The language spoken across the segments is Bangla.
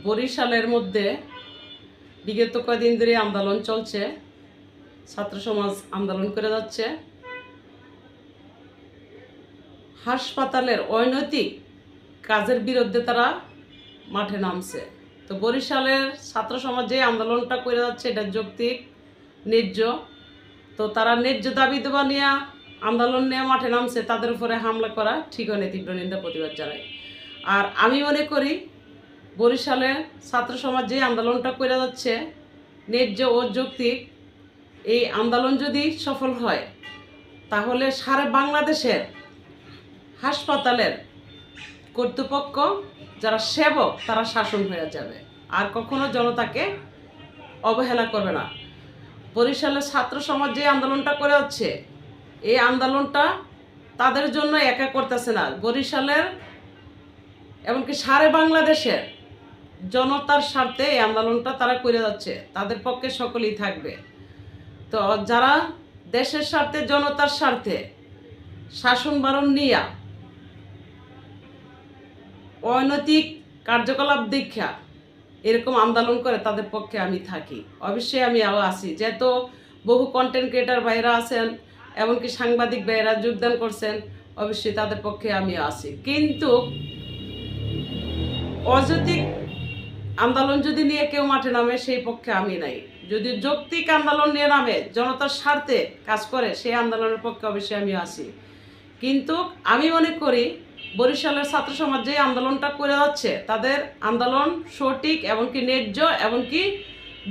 বরিশালের মধ্যে বিগত কয়েকদিন ধরে আন্দোলন চলছে, ছাত্র সমাজ আন্দোলন করে যাচ্ছে। হাসপাতালের অনৈতিক কাজের বিরুদ্ধে তারা মাঠে নামছে। তো বরিশালের ছাত্র সমাজ যে আন্দোলনটা করে যাচ্ছে এটা যৌক্তিক, ন্যায্য। তো তারা ন্যায্য দাবি দেওয়া নিয়ে আন্দোলন নিয়ে মাঠে নামছে, তাদের উপরে হামলা করা ঠিক হয় না, তীব্র নিন্দা প্রতিবাদ জানাই। আর আমি মনে করি বরিশালের ছাত্র সমাজ যে আন্দোলনটা করে যাচ্ছে ন্যায্য ও যৌক্তিক, এই আন্দোলন যদি সফল হয় তাহলে সারা বাংলাদেশের হাসপাতালের কর্তৃপক্ষ যারা সেবক তারা শাসন হয়ে যাবে, আর কখনো জনতাকে অবহেলা করবে না। বরিশালের ছাত্র সমাজ যে আন্দোলনটা করে হচ্ছে এই আন্দোলনটা তাদের জন্য একা করতেছে না, বরিশালের এমনকি সারা বাংলাদেশের জনতার স্বার্থে এই আন্দোলনটা তারা করে যাচ্ছে, তাদের পক্ষে সকলেই থাকবে। তো যারা দেশের স্বার্থে জনতার স্বার্থে শাসন বারণ নিয়া অনৈতিক কার্যকলাপ দীক্ষা এরকম আন্দোলন করে তাদের পক্ষে আমি থাকি, অবশ্যই আমি আছি। যেহেতু বহু কন্টেন্ট ক্রিয়েটার ভাইরা আছেন, এমনকি সাংবাদিক ভাইরা যোগদান করছেন, অবশ্যই তাদের পক্ষে আমি আছি। কিন্তু অযৌক্তিক আন্দোলন যদি নিয়ে কেউ মাঠে নামে সেই পক্ষে আমি নাই। যদি যৌক্তিক আন্দোলন নিয়ে নামে জনতার স্বার্থে কাজ করে সেই আন্দোলনের পক্ষে অবশ্যই আমি আছি। কিন্তু আমি মনে করি বরিশালের ছাত্র সমাজ যে আন্দোলনটা করে যাচ্ছে তাদের আন্দোলন সঠিক, এমনকি ন্যায্য, এমনকি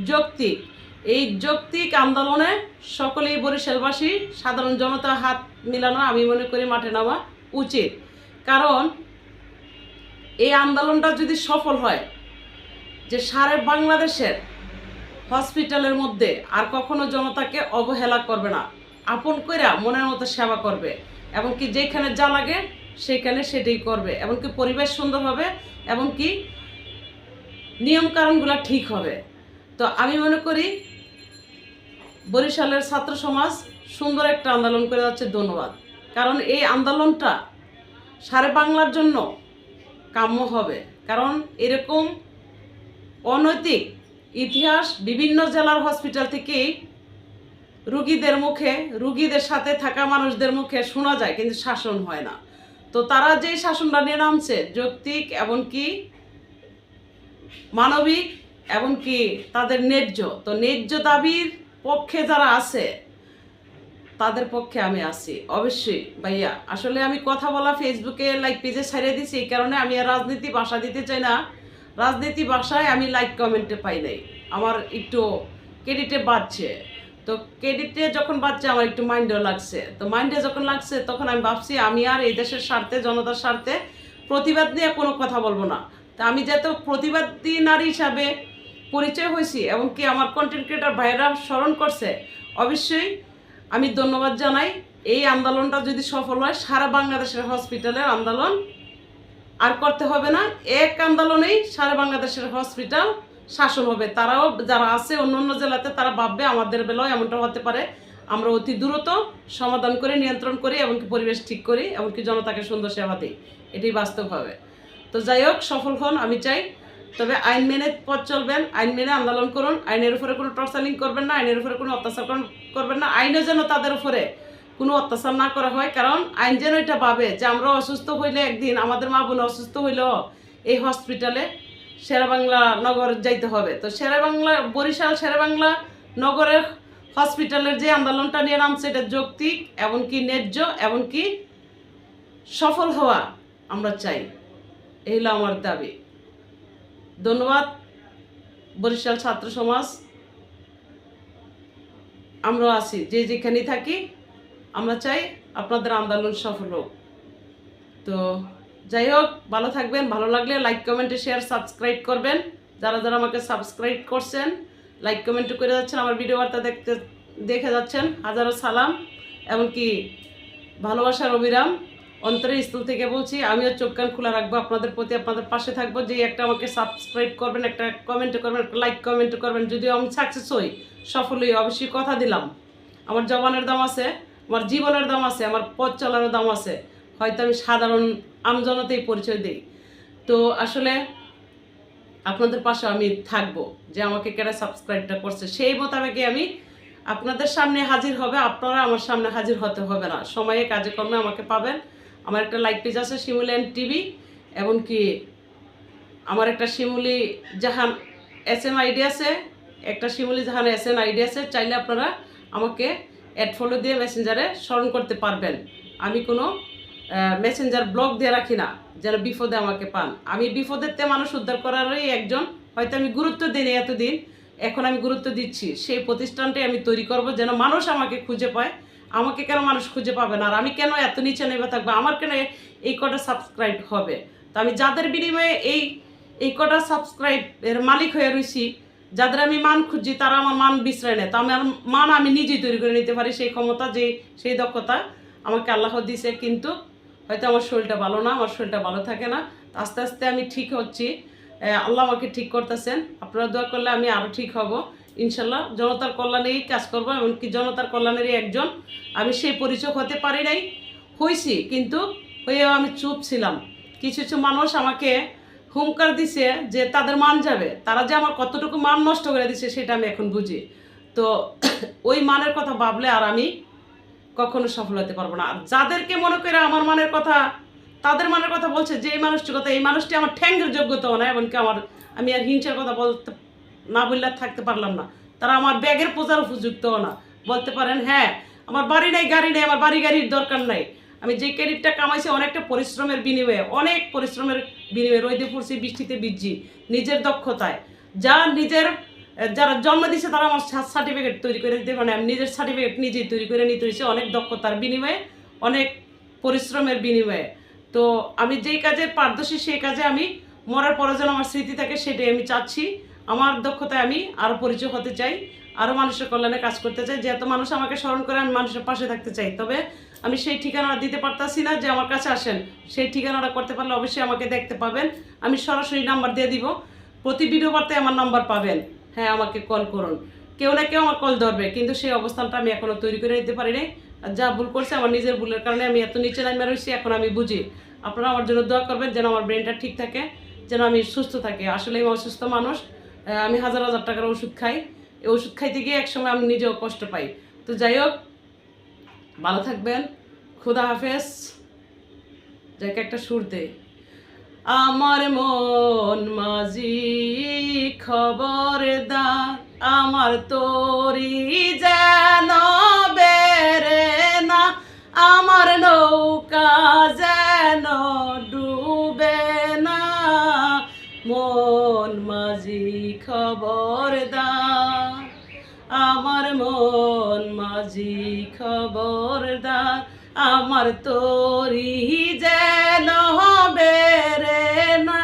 যৌক্তিক। এই যৌক্তিক আন্দোলনে সকলেই বরিশালবাসী সাধারণ জনতা হাত মিলানো আমি মনে করি মাঠে নামা উচিত। কারণ এই আন্দোলনটা যদি সফল হয় যে সারা বাংলাদেশের হসপিটালের মধ্যে আর কখনো জনতাকে অবহেলা করবে না, আপন কইরা মনের মতো সেবা করবে, এমনকি যেখানে যা লাগে সেখানে সেটাই করবে, এমনকি পরিবেশ সুন্দর হবে, এমনকি নিয়মকানুনগুলো ঠিক হবে। তো আমি মনে করি বরিশালের ছাত্র সমাজ সুন্দর একটা আন্দোলন করে যাচ্ছে, ধন্যবাদ। কারণ এই আন্দোলনটা সারা বাংলার জন্য কাম্য হবে। কারণ এরকম অনৈতিক ইতিহাস বিভিন্ন জেলার হসপিটাল থেকেই রুগীদের মুখে, রুগীদের সাথে থাকা মানুষদের মুখে শোনা যায়, কিন্তু শাসন হয় না। তো তারা যেই শাসনটা নিয়ে নামছে যৌক্তিক, এমনকি মানবিক, এমনকি তাদের ন্যায্য। তো ন্যায্য দাবির পক্ষে যারা আছে তাদের পক্ষে আমি আছি অবশ্যই ভাইয়া। আসলে আমি কথা বলা ফেসবুকে লাইক পেজে ছাড়িয়ে দিছি, এই কারণে আমি আর রাজনীতি ভাষা দিতে চাই না। রাজনীতি ভাষায় আমি লাইক কমেন্টে পাই নাই, আমার একটু ক্রেডিটে বাড়ছে। তো ক্রেডিটে যখন বাড়ছে আমার একটু মাইন্ডেও লাগছে। তো মাইন্ডে যখন লাগছে তখন আমি ভাবছি আমি আর এই দেশের স্বার্থে, জনতার স্বার্থে প্রতিবাদ নিয়ে কোনো কথা বলবো না। তা আমি যেহেতু প্রতিবাদী নারী হিসাবে পরিচয় হয়েছি, এমনকি আমার কন্টেন্ট ক্রিয়েটার ভাইয়েরা স্মরণ করছে, অবশ্যই আমি ধন্যবাদ জানাই। এই আন্দোলনটা যদি সফল হয় সারা বাংলাদেশের হসপিটালের আন্দোলন আর করতে হবে না, এক আন্দোলনেই সারা বাংলাদেশের হসপিটাল শাসন হবে। তারাও যারা আছে অন্য অন্য জেলাতে তারা ভাববে আমাদের বেলায় এমনটা হতে পারে, আমরা অতি দ্রুত সমাধান করে, নিয়ন্ত্রণ করি, এমনকি পরিবেশ ঠিক করি, এমনকি জনতাকে সুন্দর সেবা দিই, এটাই বাস্তব হবে। তো যাই হোক, সফল হন আমি চাই। তবে আইন মেনে পথ চলবেন, আইন মেনে আন্দোলন করুন, আইনের উপরে কোনো টর্চারিং করবেন না, আইনের উপরে কোনো অত্যাচার করবেন না, আইনও যেন তাদের উপরে কোনো অত্যাচার না করা হয়। কারণ আইন যেন এটা ভাবে যে আমরা অসুস্থ হইলে, একদিন আমাদের মা বোন অসুস্থ হইলেও এই হসপিটালে শেরেবাংলা নগর যাইতে হবে। তো শেরেবাংলা, বরিশাল শেরেবাংলা নগরের হসপিটালের যে আন্দোলনটা নিয়ে নামছে এটা যৌক্তিক, এমনকি ন্যায্য, এমনকি সফল হওয়া আমরা চাই, এই হলো আমার দাবি। ধন্যবাদ বরিশাল ছাত্র সমাজ, আমরা আছি, যে যেখানেই থাকি আমরা চাই আপনাদের আন্দোলন সফল হোক। তো যাই হোক, ভালো থাকবেন। ভালো লাগলে লাইক, কমেন্টে, শেয়ার, সাবস্ক্রাইব করবেন। যারা যারা আমাকে সাবস্ক্রাইব করছেন, লাইক কমেন্ট করে যাচ্ছেন, আমার ভিডিও বার্তা দেখে যাচ্ছেন, হাজারো সালাম, এমনকি ভালোবাসার অবিরাম অন্তরের স্থল থেকে বলছি। আমিও চোখ কান খোলা রাখবো আপনাদের প্রতি, আপনাদের পাশে থাকবো। যে একটা আমাকে সাবস্ক্রাইব করবেন, একটা কমেন্ট করবেন, একটা লাইক কমেন্ট করবেন। যদিও আমি সাকসেস হই, সফল হই, অবশ্যই কথা দিলাম আমার জবানের দাম আছে, আমার জীবনের দাম আছে, আমার পথ চলারও দাম আছে। হয়তো আমি সাধারণ আমজনতেই পরিচয় দিই। তো আসলে আপনাদের পাশে আমি থাকবো, যে আমাকে কেন সাবস্ক্রাইবটা করছে সেই মোতাবেক আমি আপনাদের সামনে হাজির হবে। আপনারা আমার সামনে হাজির হতে হবে না, সময়ে কাজে কর্মে আমাকে পাবেন। আমার একটা লাইক পেজ আছে শিমুলি টিভি, এমনকি আমার একটা শিমুলি জাহান SM আইডি আছে, একটা শিমুলি জাহান SN আইডি আছে। চাইলে আপনারা আমাকে অ্যাড ফলো দিয়ে মেসেঞ্জারে স্মরণ করতে পারবেন। আমি কোনো মেসেঞ্জার ব্লক দিয়ে রাখি না যেন বিপদে আমাকে পান। আমি বিপদেরতে মানুষ উদ্ধার করারই একজন। হয়তো আমি গুরুত্ব দিইনি এতদিন, এখন আমি গুরুত্ব দিচ্ছি। সেই প্রতিষ্ঠানটাই আমি তৈরি করব যেন মানুষ আমাকে খুঁজে পায়। আমাকে কেন মানুষ খুঁজে পাবে না, আর আমি কেন এত নিচে নেমে থাকবো, আমার কেন এই কটা সাবস্ক্রাইব হবে। তো আমি যাদের বিনিময়ে এই কটা সাবস্ক্রাইব এর মালিক হয়ে রয়েছি, যাদের আমি মান খুঁজি, তারা আমার মান বিশ্রয় নেয়। তো আমার মান আমি নিজেই তৈরি করে নিতে পারি, সেই ক্ষমতা, সেই দক্ষতা আমাকে আল্লাহ দিয়েছে। কিন্তু হয়তো আমার শরীরটা ভালো না, আমার শরীরটা ভালো থাকে না। আস্তে আস্তে আমি ঠিক হচ্ছি, আল্লাহ আমাকে ঠিক করতেছেন। আপনারা দোয়া করলে আমি আরও ঠিক হব ইনশাল্লাহ। জনতার কল্যাণেই কাজ করবো, এমনকি জনতার কল্যাণেরই একজন। আমি সেই পরিচয় হতে পারি নাই, হয়েছি, কিন্তু হয়েও আমি চুপ ছিলাম। কিছু কিছু মানুষ আমাকে হুঙ্কার দিছে যে তাদের মান যাবে, তারা যে আমার কতটুকু মান নষ্ট করে দিছে সেটা আমি এখন বুঝি। তো ওই মানের কথা ভাবলে আর আমি কখনো সফল হতে পারবো না। আর যাদেরকে মনে করে আমার মানের কথা, তাদের মানের কথা বলছে, যে এই মানুষটির কথা, এই মানুষটি আমার ঠ্যাঙ্গের যোগ্যতাও না, এমনকি আমি আর হিংসার কথা বলতে না বললে থাকতে পারলাম না। তারা আমার ব্যাগের পোজার উপযুক্তও না। বলতে পারেন হ্যাঁ আমার বাড়ি নেই, গাড়ি নেই, আমার গাড়ির দরকার নাই। আমি যে ক্রেডিটটা কামাইছি অনেকটা পরিশ্রমের বিনিময়ে, অনেক পরিশ্রমের বিনিময়ে, রোদে পড়ছি, বৃষ্টিতে ভিজছি, নিজের দক্ষতায়। যারা জন্ম দিয়েছে তারা আমার সার্টিফিকেট তৈরি করে দিতে পারে, আমি নিজের সার্টিফিকেট নিজেই তৈরি করে নিতে হয়েছে অনেক দক্ষতার বিনিময়ে, অনেক পরিশ্রমের বিনিময়ে। তো আমি যেই কাজে পারদর্শী সেই কাজে আমি মরার পরে যেন আমার স্মৃতি থাকে, সেটাই আমি চাচ্ছি। আমার দক্ষতায় আমি আরও পরিচয় হতে চাই, আরও মানুষের কল্যাণে কাজ করতে চাই। যেহেতু মানুষ আমাকে স্মরণ করে, আমি মানুষের পাশে থাকতে চাই। তবে আমি সেই ঠিকানাটা দিতে পারতাছি না যে আমার কাছে আসেন। সেই ঠিকানাটা করতে পারলে অবশ্যই আমাকে দেখতে পাবেন। আমি সরাসরি নাম্বার দিয়ে দিব, প্রতি ভিডিও বার্তায় আমার নাম্বার পাবেন। হ্যাঁ, আমাকে কল করুন, কেউ না কেউ আমার কল ধরবে। কিন্তু সেই অবস্থানটা আমি এখনও তৈরি করে দিতে পারি নাই। আর যা ভুল করছে আমার নিজের ভুলের কারণে আমি এত নিচে নামে রয়েছি, এখন আমি বুঝি। আপনারা আমার জন্য দোয়া করবেন যেন আমার ব্রেনটা ঠিক থাকে, যেন আমি সুস্থ থাকি। আসলে আমি অসুস্থ মানুষ, আমি হাজার হাজার টাকার ওষুধ খাই। এই ওষুধ খাইতে গিয়ে একসময় আমি নিজেও কষ্ট পাই। তো যাই হোক, ভালো থাকবেন, খুদা হাফেজ। যাকে একটা সুর দে, আমার মন মাঝি খবরদার, আমার তোরি যেন বেরে না, আমার নৌকা যেন ডুবে না, মন মাঝি খবরদার, আমার মন মাঝি খবরদার, আমার তোরি যেন